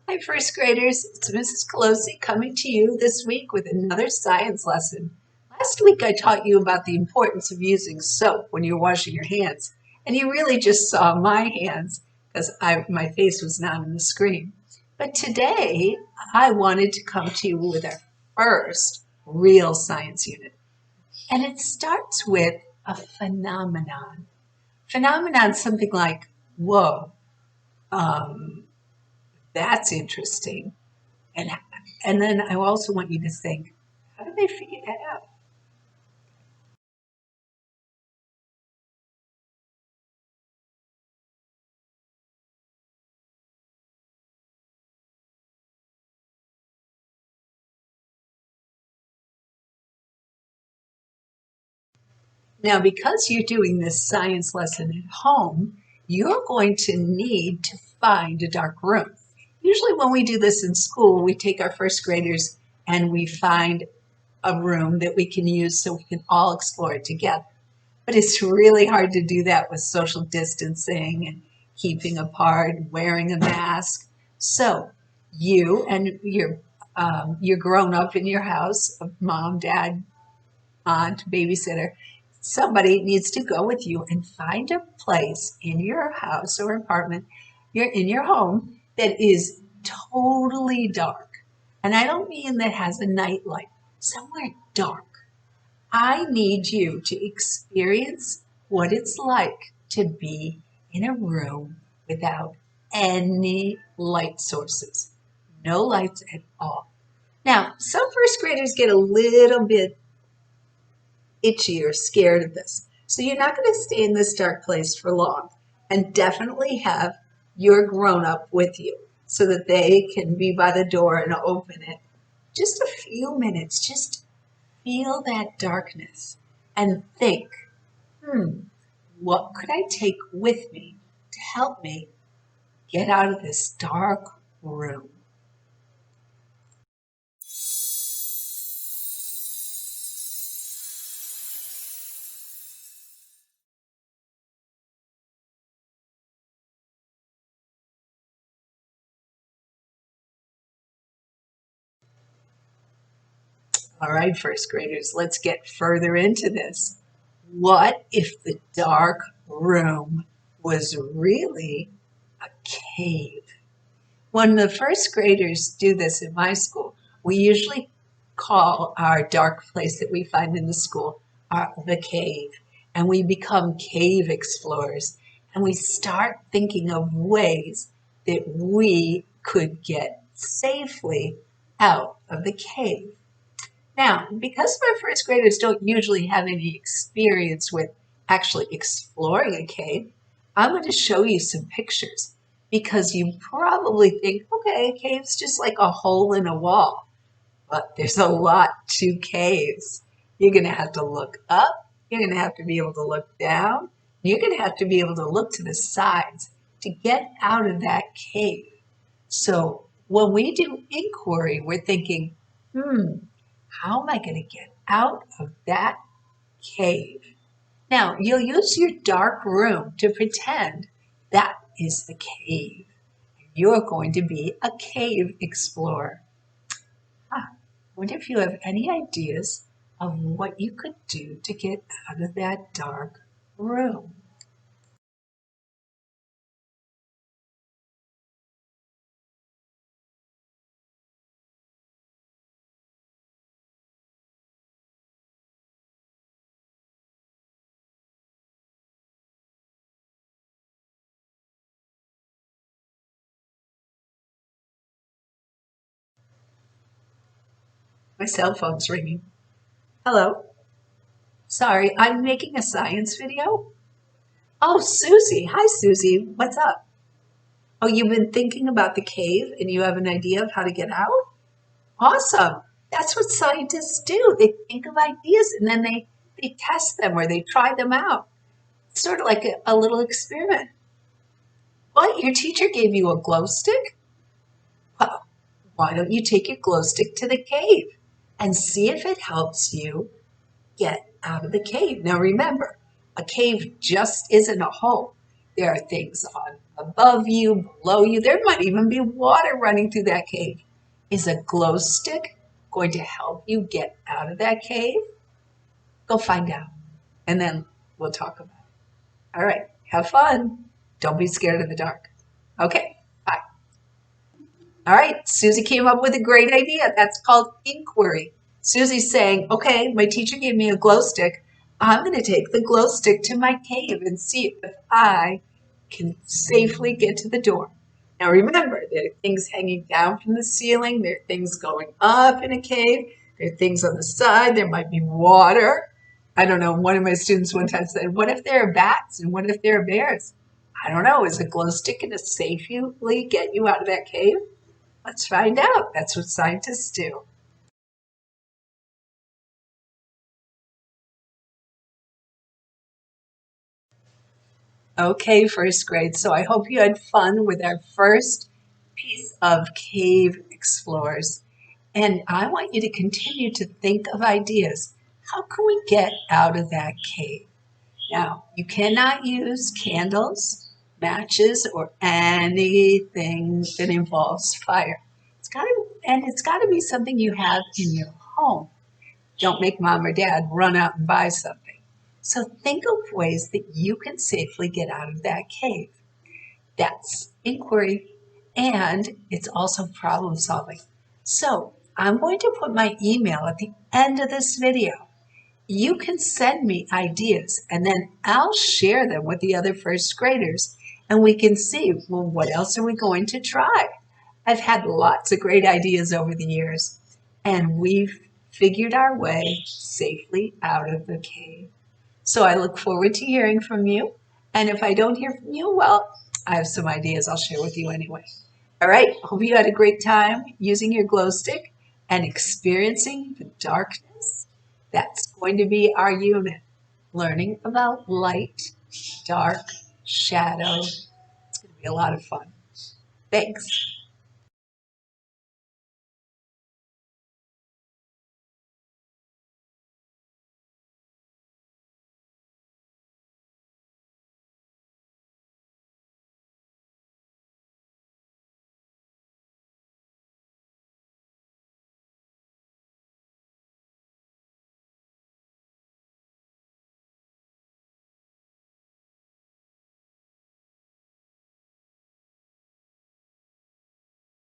Hi, first graders. It's Mrs. Colosi coming to you this week with another science lesson. Last week I taught you about the importance of using soap when you're washing your hands, and you really just saw my hands because my face was not on the screen. But today I wanted to come to you with our first real science unit, and it starts with a phenomenon. Phenomenon is something like, whoa, um, that's interesting. And and then I also want you to think, how did they figure that out? Now, because you're doing this science lesson at home, you're going to need to find a dark room. Usually when we do this in school, we take our first graders and we find a room that we can use so we can all explore it together. But it's really hard to do that with social distancing and keeping apart, wearing a mask. So you and your grown up in your house, mom, dad, aunt, babysitter, somebody needs to go with you and find a place in your house or apartment, you're in your home that is totally dark. And I don't mean that has a night light, somewhere dark. I need you to experience what it's like to be in a room without any light sources, no lights at all. Now, some first graders get a little bit itchy or scared of this. So you're not going to stay in this dark place for long, and definitely have your grown up with you so that they can be by the door and open it. Just a few minutes, just feel that darkness and think, what could I take with me to help me get out of this dark room? All right, first graders, let's get further into this. What if the dark room was really a cave? When the first graders do this in my school, we usually call our dark place that we find in the school the cave. And we become cave explorers. And we start thinking of ways that we could get safely out of the cave. Now, because my first graders don't usually have any experience with actually exploring a cave, I'm going to show you some pictures because you probably think, okay, a cave's just like a hole in a wall, but there's a lot to caves. You're going to have to look up, you're going to have to be able to look down, you're going to have to be able to look to the sides to get out of that cave. So when we do inquiry, we're thinking, how am I going to get out of that cave? Now, you'll use your dark room to pretend that is the cave. You're going to be a cave explorer. I wonder if you have any ideas of what you could do to get out of that dark room. My cell phone's ringing. Hello? Sorry, I'm making a science video. Oh, Susie. Hi, Susie. What's up? Oh, you've been thinking about the cave and you have an idea of how to get out? Awesome. That's what scientists do. They think of ideas and then they test them or they try them out. It's sort of like a little experiment. What? Your teacher gave you a glow stick? Well, why don't you take your glow stick to the cave and see if it helps you get out of the cave? Now remember, a cave just isn't a hole. There are things on above you, below you. There might even be water running through that cave. Is a glow stick going to help you get out of that cave? Go find out, and then we'll talk about it. All right, have fun. Don't be scared of the dark. Okay, bye. All right, Susie came up with a great idea. That's called inquiry. Susie's saying, okay, my teacher gave me a glow stick. I'm going to take the glow stick to my cave and see if I can safely get to the door. Now remember, there are things hanging down from the ceiling. There are things going up in a cave. There are things on the side. There might be water. I don't know. One of my students one time said, what if there are bats and what if there are bears? I don't know. Is a glow stick going to safely get you out of that cave? Let's find out. That's what scientists do. Okay, first grade. So I hope you had fun with our first piece of Cave Explorers. And I want you to continue to think of ideas. How can we get out of that cave? Now, you cannot use candles, matches, or anything that involves fire. It's got to be something you have in your home. Don't make mom or dad run out and buy something. So think of ways that you can safely get out of that cave. That's inquiry, and it's also problem solving. So I'm going to put my email at the end of this video. You can send me ideas and then I'll share them with the other first graders and we can see, well, what else are we going to try? I've had lots of great ideas over the years and we've figured our way safely out of the cave. So I look forward to hearing from you. And if I don't hear from you, well, I have some ideas I'll share with you anyway. All right, hope you had a great time using your glow stick and experiencing the darkness. That's going to be our unit, learning about light, dark, shadow. It's going to be a lot of fun. Thanks.